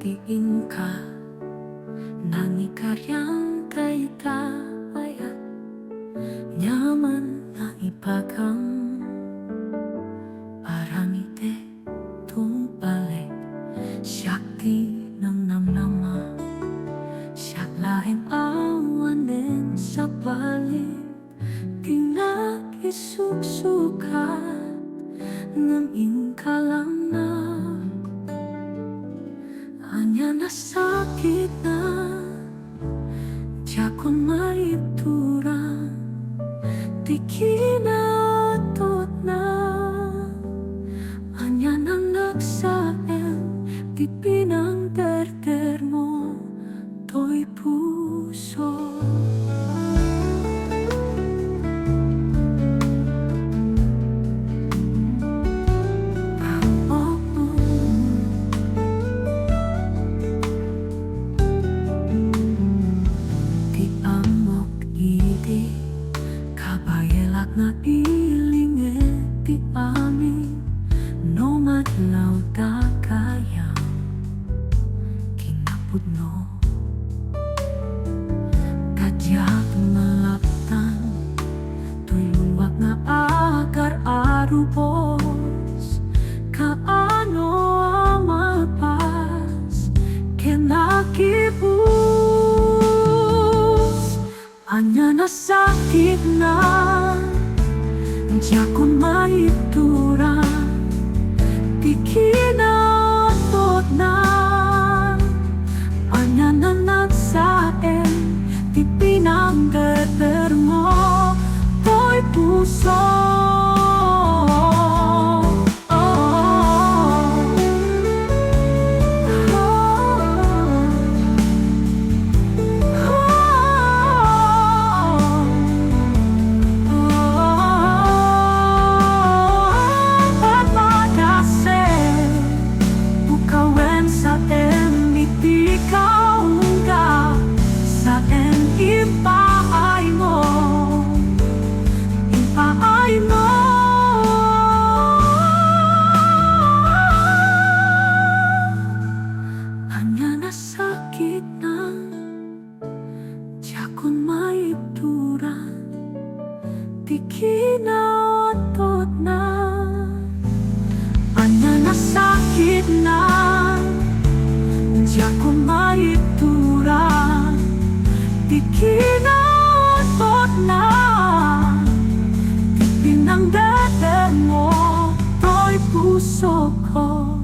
tiin ka nang ikaryang kaitayat nyaman na ipagang paramite tumpalik syakti ng namnama siyak lahing awanin sa balik pinag-isuksukat ng inkalang na anya nasakit na tiyak kon maituran di kinatot na anya nang nagsaem di pinang terter mo to'y puso. Na ilinge ti amin no matlaw da kayang kinapudno kadyak malaptan tuyuwag nga agar arupos kaano amapas kinakibus anya nasakit na diyak kon maituran di kinatot na anya na nagsaem di pinanggeter mo to'y puso. Di kinatot na anya nasakit na diyak kon maituran di kinatot na di pinanggeter mo to'y puso ko.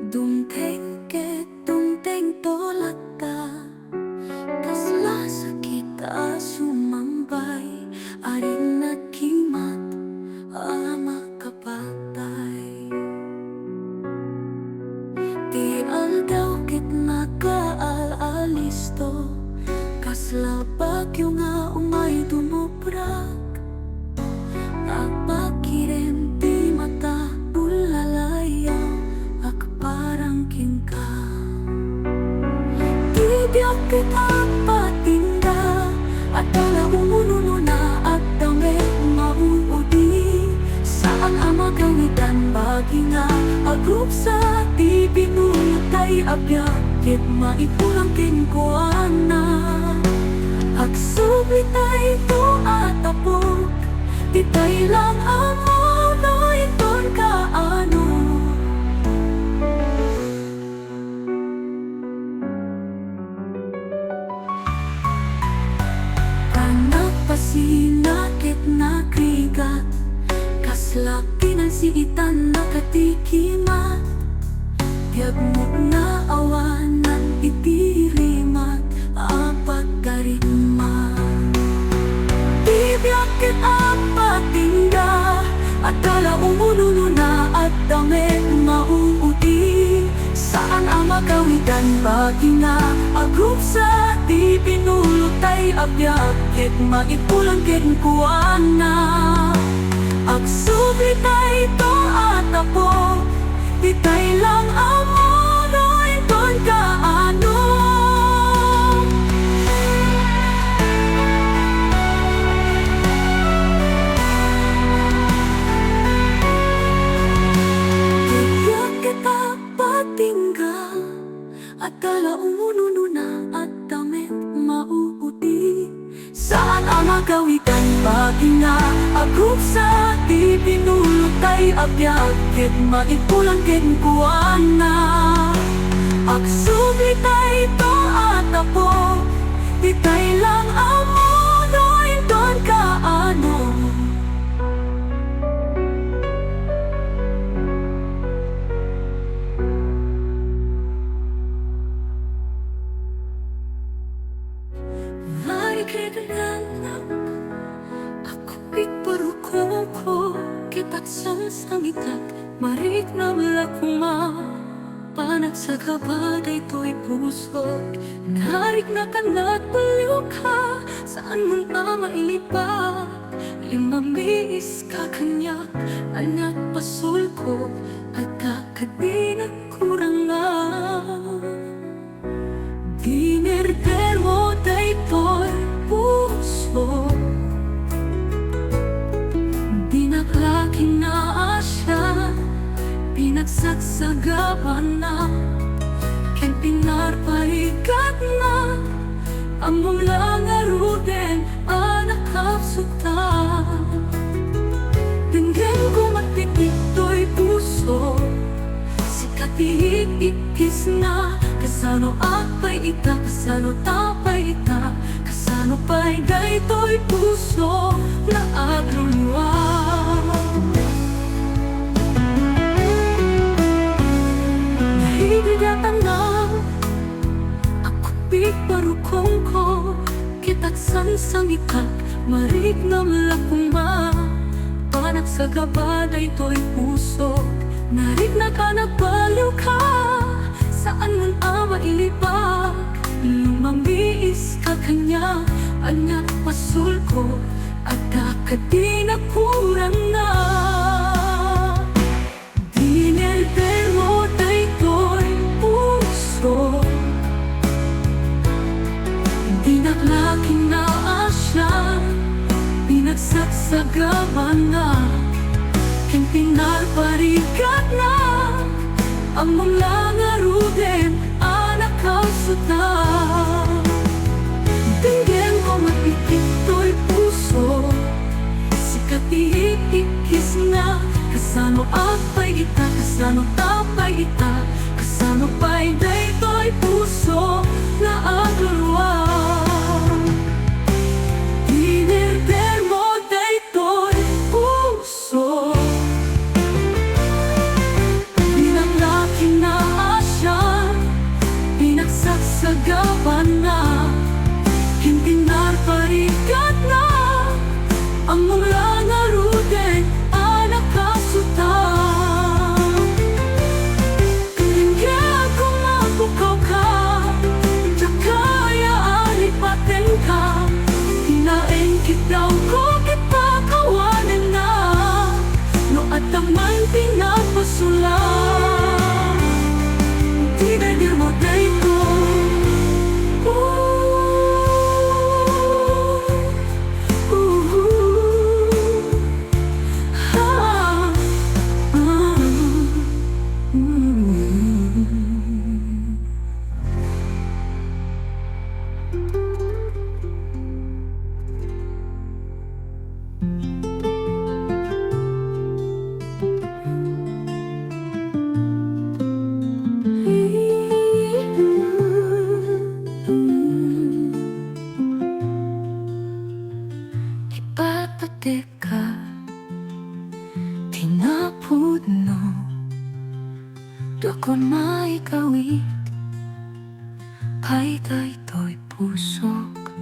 Dumteng ke dumteng tolak ka kasla sakit sumambay aring nakimat ama kapatay di aldaw kit nakaal-alisto kasla bagyo nga umay dumubrak agpakiren di mata bulalayaw parang kingka Tibiyak kita patinda at alaumununo na at dami mabuudi saan amagangitan bagi nga agrup sa di binutay abyak kit maipulang kinkuana agsubitay to at apok titay lang amo no iton kaano sinakit na krigat kaslaki ng siitan na katikimat tiyag mo na awanan itirimat apagkarima bibiyakit ang patingga kawitan Bagina agrup sa di pinulutay abyak Ket maipulang ket kuana Agsubli tay to atapo Di tay lang amo no inton kaano tinggal at tala umununo na at damit mauuti Saan ang magawitan Bagina agrup sa di pinulutay abyak Ket maipulang ket kuana Agsubli tay to atapo Di tay lang amo no inton kaano Ako'y parukong kitat sangitak Marik na malakuma Panag sa kabaday to'y pusok Narik na kanat baliw ka Saan mo na mailipat Limamiis ka kanyak Anak pasul ko At kakadi na kurang na Dinerder mo daytoy puso Dinaklaking na asya Pinagsagsagaan na Ken pinarpaigat na Among langaruden anak kapsuta Tinggen ko magtitik to'y puso Sikatihik ikis na Kasano apay ita, kasano tapay ita Kasano pa'y daytoy puso na agrulwa Nahigidatan na Ako piparukong ko Kitat sansangitak Marig na malakuma Panak sa gabaday to'y puso Narig na ka nagbaliw ka Saan man mailibak Lumamiis ka kanya Anak pasul ko At kakadi na kurang na Dinelder mo daytoy puso Dinaklaking na asya Pinagsagsagaan na Ken pinarparigat na Among langaruden anak kausuta Tinggen ko magpipit to'y puso Sikatihik ikis na Kasano apay ita, kasano tapay ita Kasano pa'y daytoy puso na agrulwa Dinerder mo daytoy puso Pinagsagsagaan na Hindi narparigat na Ang mga naruden anak kasuta Kaya ako mabukaw ka Kaya alipatin ka Hinaengkit daw ko kita kawanan na No at naman pinapasula Tinadir mo dayto Ipapateka Tinapudno Doko na ikawit Payday to'y pusok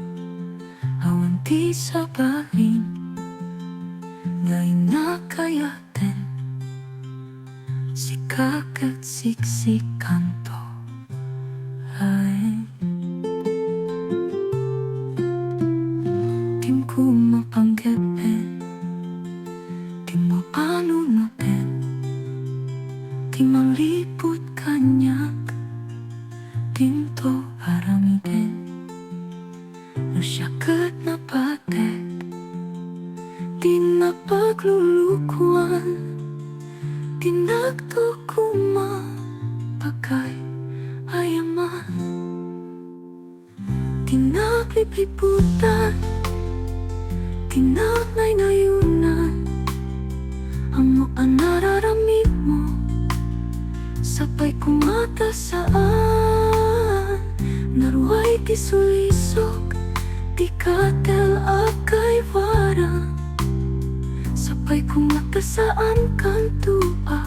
Awan di sabahin Ngay nakayaten Sikak at siksikan to mo panunutin, di malipot kanyak, dinto aramidin, no syaket na patek, di na paglulukuan, di nagtukuma, pagkay ayaman, di naglipliputan, di nagnay-nayunan, ang mga nararamit mo, sabay kumata saan, naruay kisulisok, di katel akay warang, sabay kumata saan kantua,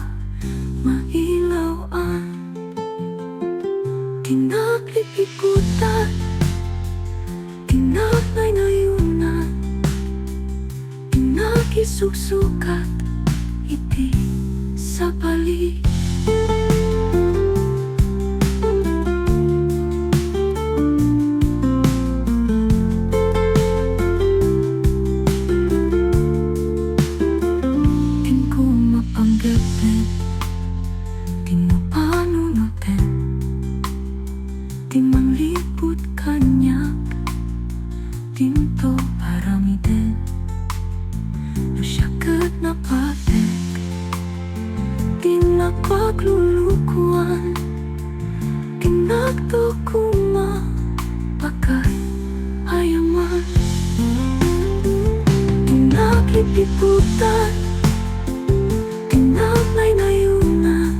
mailawan, di naglipikutan, di nagnay-nayunan, di nagisuksukat, iti sa bali. Din ko mapanggapin, di mo panunutin, di manglipot kanyak, dinto paramidin, no syaket na patek, di napaglulukuan, di nagtukuma, pagkay ayaman, di naglipiputan, di nagnay-nayunan,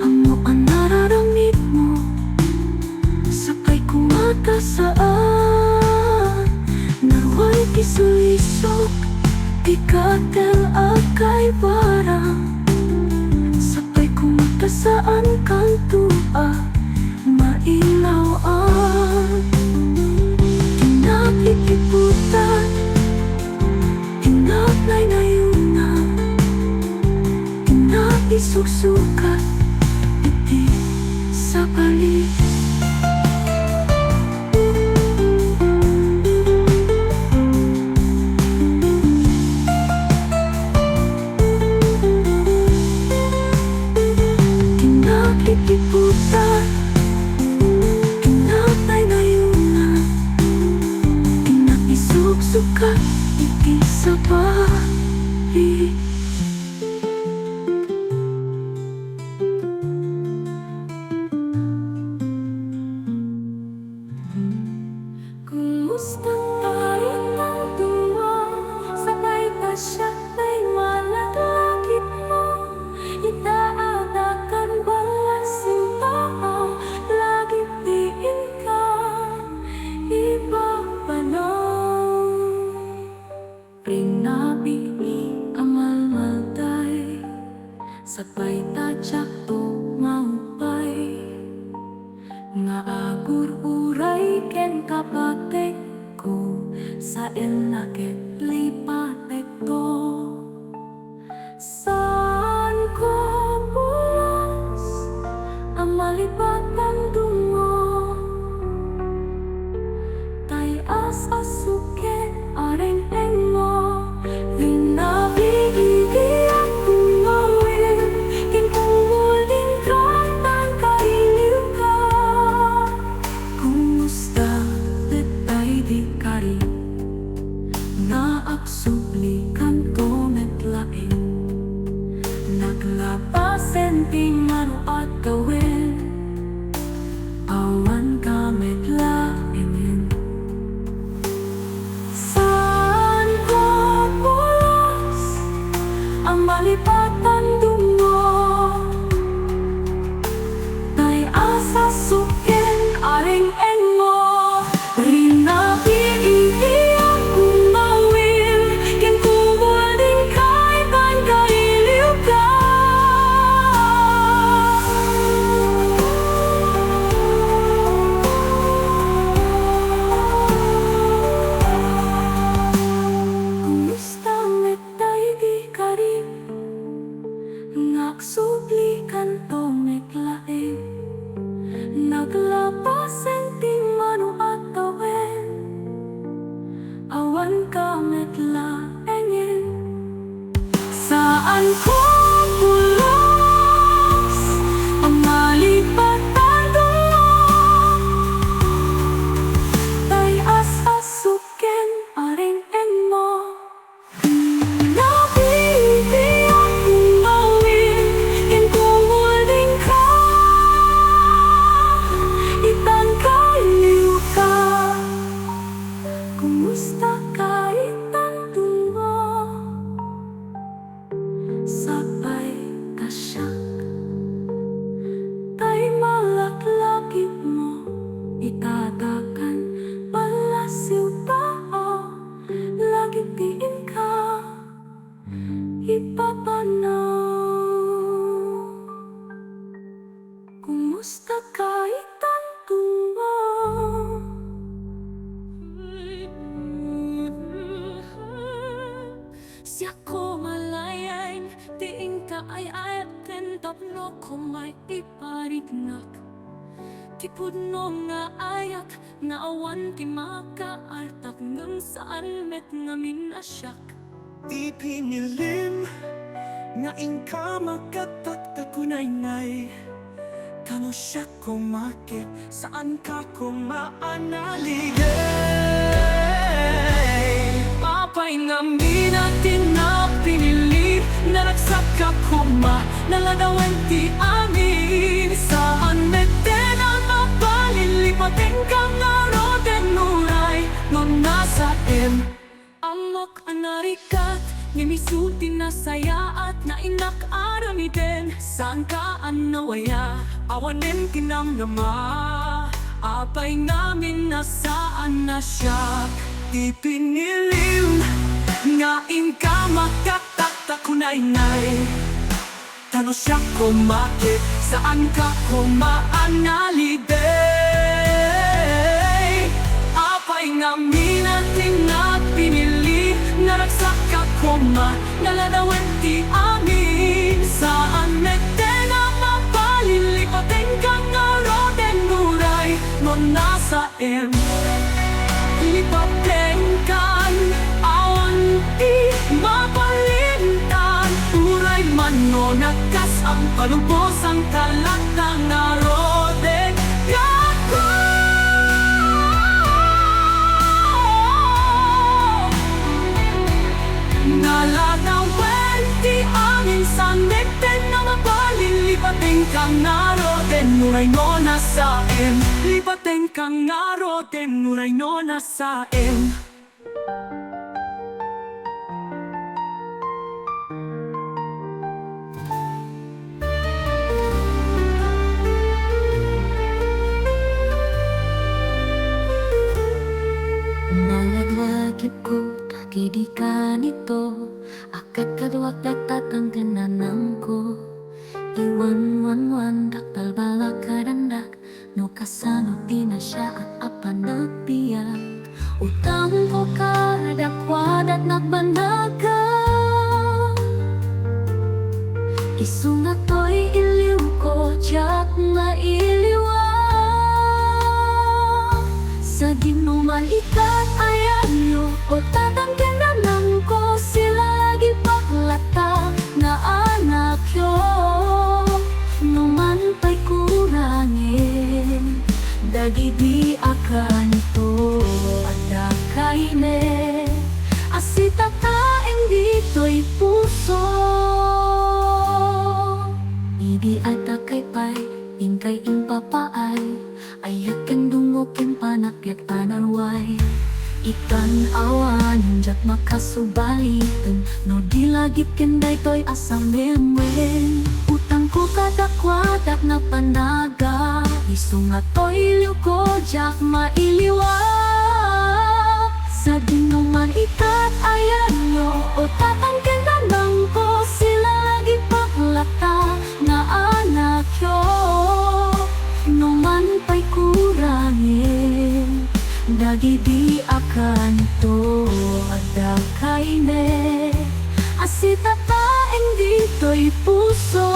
ang mga nararamit mo, sabay kumata saan, naruay kisulisok, di katel akay warang, sabay kumata saan kantua, mailawan, di nagliliputan, di nagnay-nayunan, di nagisuksukat, iti sa bali. Nagliliputan, di nagnay-nayunan, di nagisuksukat, iti sa bali. Kumustang paritang tuwa, sabay pa siya may malaglakit mo, itaadakan balas simbahan, lagi diin ka, ibabanaw. Prinabili amal-malday, sabay tadyak to maupay, nga agur uray ken kapatek ko, sa ilakit lipatek to. Saan ko bulas ang malipatan dungo, tay as-asuken areng-eng mo, vinabigigi at tumawin, kinumuling kratang kailiw ka. Kumusta detay di kari, naaksubli kanto metlain, naglapasen pingan at gawin, awan ka metlain. Saan ko bulas ang malipatan dungo, tay asa suken areng-eng mo, rinapigigi ang kumawin, kinumuling kaitan kailiw ka. Kumusta metay di karim, saan ko pulos ang malipatan doon. Tay as-asuken aring mo. Nabibiyak umawin in kumuling ka. Itang kaliw ka. Kumusta ka itang tungo? Sabay kasyak tay malaklakit mo. Itatakan palasiw tao. Lagi tiin ka ipapanaw. Kumusta ka itang tungo? Siya ko malayain, tiing ka ay ayaten, tapno ko may iparignak. Tipod no nga ayak, nga awan ti makaartak, ngam saan met ngamin asyak. Di pinilim, nga ingka makatakta kunay-ngay. Kano siya kumakit, saan ka kumaanaligay? Papay ngamin natin na pinili, naragsak ka kuma, naladawan ti amin. Saan meten ang mapalilipatin kang naroden nuray, non nasa Amok ang narikat, nimisuti na saya at nainak aramiden. Saan ka ang nawaya, awanin kinamnama. Apay namin nasaan na siya. Di pinilim, nga ingka makatakta kunay-ngay. Tano siya kumakit, saan ka kumaanaliday? Apay ngamin natin na pinili, naragsak ka kuma, naladawan ti amin. Saan meten ang mapalilipatin kang naroden nuray, non nasa lipatin kan awan ti mapalintan. Uray man no nagkas ang palubos ang kalat ng naroden kako. Naladawan ti amin sa meten na mapalilipatin kang naroden nuray no nasa lipatin kang naroden nuray no nasa Nalaglagip ko, takidikan ito. Akat kaduak datatang gananang ko. Iwan-wan-wan, daktal balak karandak. No kasano di na siya at apan nagbiyak. Utang ko kadakwadat nagbanaga. Isungat to'y iliw ko, tiyak na iliwa. Sa ginuman ikat ayan yo, o tatangganan ko. Sila lagi paglata na anak yo. Numan pa'y kurangin, dagi di akan ito ada kaine. Asita taeng dito'y puso. Ibi ata kay pay, ingkay impapaay. Ayat kan dungokin panakyak panarway. Ikan awan jak makasubalitan. No di lagi kenday to'y asam memwen. Utang ko kadakwadak na panaga. Isungat to'y iliw ko jak mailiwa. Sa dinuman ikat ayan yo, o tatangkin nanang ko. Sila lagi paglata na anak yo. Numan pa'y kurangin, dagi di akan to ada kaine. Asita taeng dito'y puso.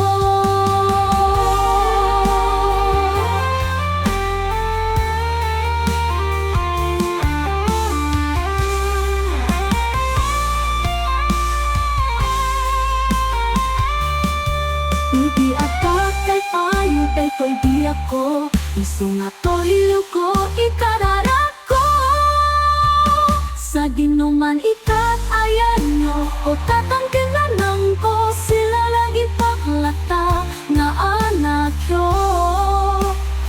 daya ko isunga to iliw ko ikararak ko sa ginuman ikat ayan nyo o tatangkinan ko sila lagi paklata nga anak yo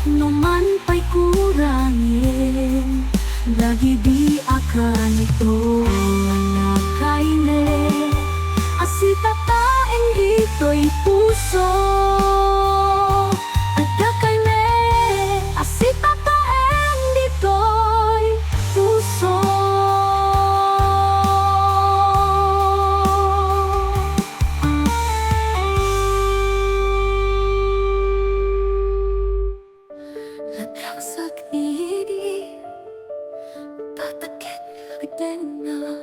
numan pa'y kurangin lagi di akan ito nakaine asitataing dito'y puso at kakaine asitataing dito'y puso. Latagsak ini tatakit agdena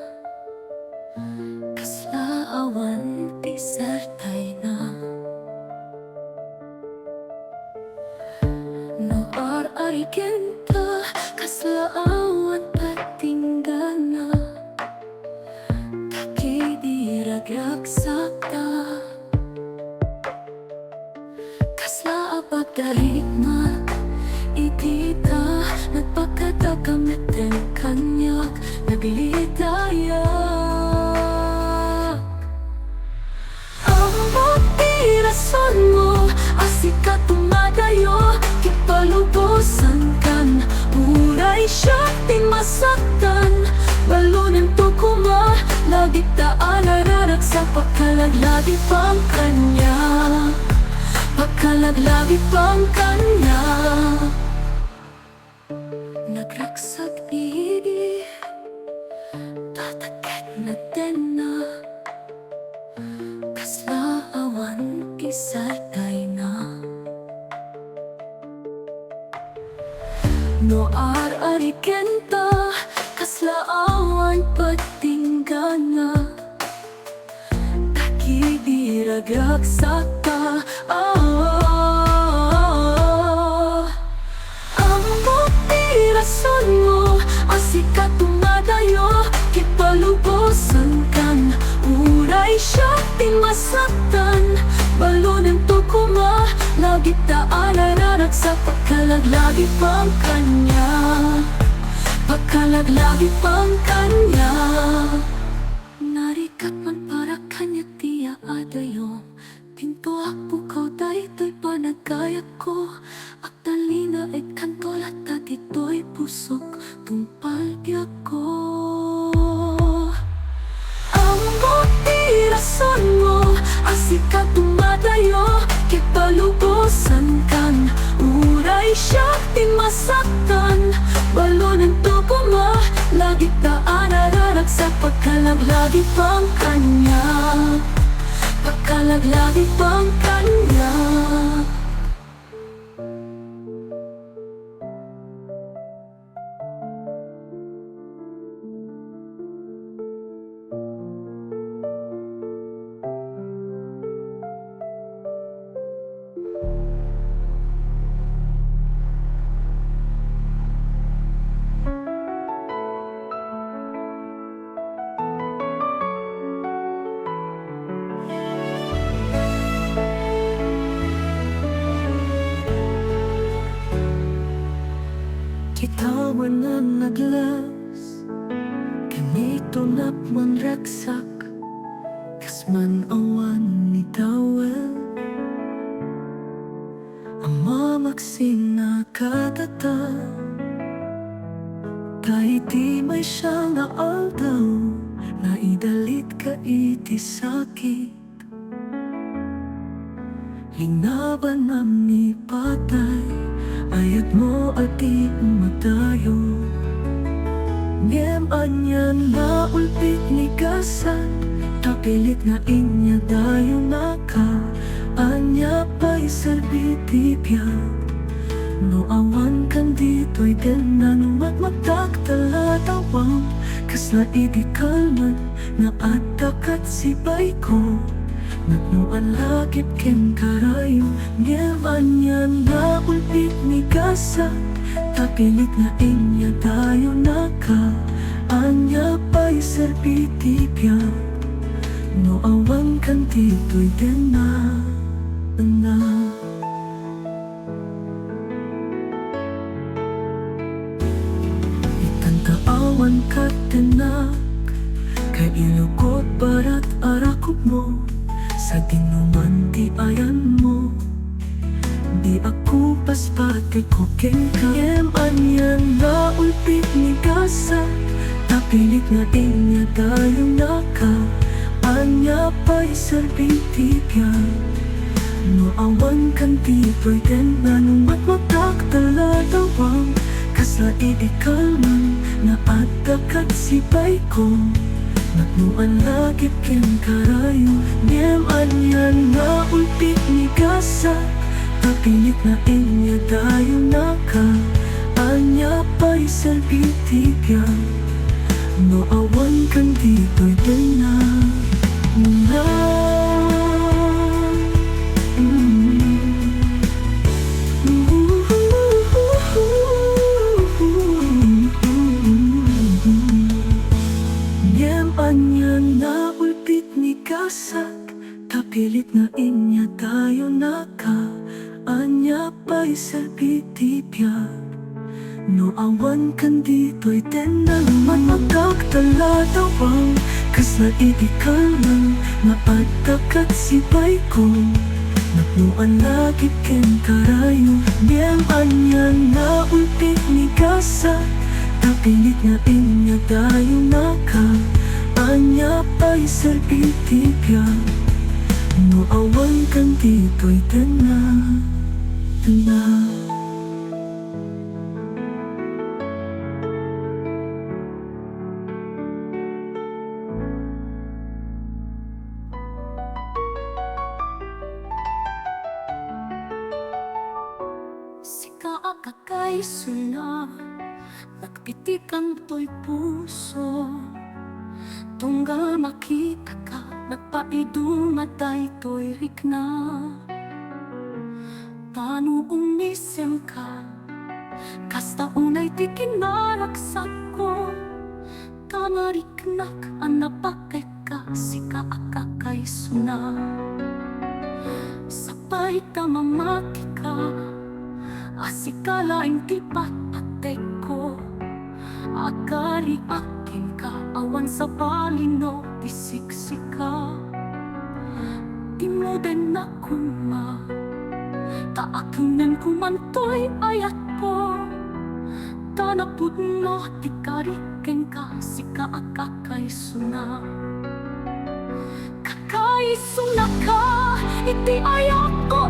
kaslaawan ti sertay na no ar-ari kenta kaslaawan patinggana takidiragyak sakta kasla apagdarigma itita nagpakatakamiten kanyak naglitayak ang motivasyon mo asika tumadayo kipalubosan kan uray siya masaktan balunan to kuma lagi taalarak sa pagkalaglagi pang kanya pagkalaglagi pang kanya nagraksag igi tatakit na tena kaslaawan kisartay na no ar-ari kenta kaslaawan patinggana takidiragyak sakta ang motivasyon mo asika tumadayo kipalubosan kan uray siya masaktan balunan to kuma lagi taalarak sa pagkalaglagi pang kanya pagkalaglagi pang kanya narikat man para kanya tiya adayo pinto akpukaw daytoy panagkaya ko aktalina et kantolat at ito'y pusok tumpalbiyak ko ang motivasyon mo asika tumadayo kipalubosan kan uray siya masaktan balunan to kuma lagi taalarak sa pagkalaglagi pang kanya pagkalaglagi pang kanya. Kitawan na naglas ganito napman raksak kasman awan ni tawel ang mamaksing na katata kahit di may siya na aldaw na idalit ka iti sakit linaban ni patay ayat mo at di umatayo ngem anyan na ulpit ni kasan tapilit nga inya dayo naka anya pa'y serbitipya no awan kan dito'y ganan matagtalatawang kasla idikalman na atakat si ko nagnuan lakip ken karayo ngeman yan na ulpit ni kasa tapilit nga inya tayo naka anya pa'y serbitipya no awan kan dito'y dena tenak kay ilukot barat arakop mo sa tinuman ti ayan mo. Di ako paspati ko kengkayem anyan na ulpit ni gasa. Tapilit nga inya tayo naka anya pa'y serbitibyan. No awan kan ti pweden na numat matak talatawang kasla idikalman na atakat si ko. Nagnuan lagit ken karayo niem anyan na ulpit ni gasa. Tapilit na inya tayo naka anya pa'y serbitibyan. No awan kan di pweden na na ulpit ni kasak. Tapilit na inya tayo naka anya pa'y serbitibyan. No awan kan di pweden na lumanagag talatawang kasla idikalman na atakat si ko. Nagnuan lagit ken karayo niem anyan na ulpit ni gasa. Tapilit na inya tayo naka anya pa'y serbitibyan. No awan kan di pweden na Kakay sula, nagpitikan to'y puso. Tunggal makita ka, nagpaidumatay to'y rikna. Paano umisem ka, kasta unay ti kinaraksak ko. Tamariknak ang napakay ka, sika akakay suna. Sapay ka mamaki ka, asikalaing tipat atay ko. Akari akin ka, awan sa palino, tisiksika. Di mo din na kuma, taakunin kumantoy ayat po. Tanapud mo, di karikin ka, sika akakay suna. Kakay suna ka, iti ayat ko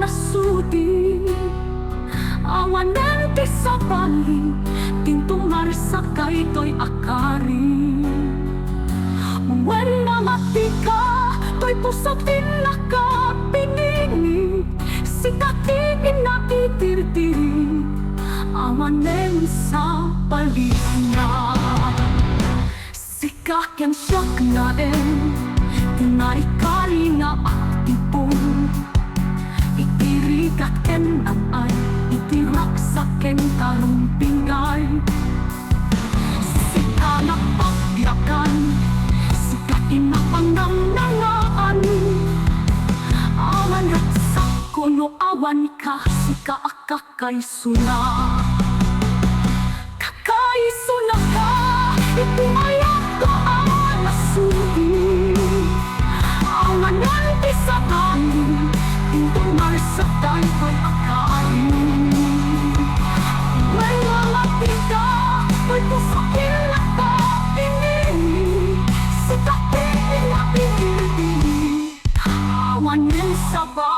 nasudi. Awanan ti sa baling, tintumar sa kayto'y akari. When mamati ka, to'y pusatin na ka pinini. Sikatin inaitirdiri, awanan sa balina. Sikakyan siyak na tinaikari nga aktipong. Itirigat ken ang ay, itirak sa ken talumpingay. Sika napagyakan, sika inapangnangangaan. Awan at sa kuno awan ka, sika akakay suna. Kakay suna ka, itumayak ko ang nasudi. Awan nanti sa amin, tintumar sa tayo'y akain. May mamati ka, may pusakin na ka pinili. Sikatin na pinili, awan din sa bahay.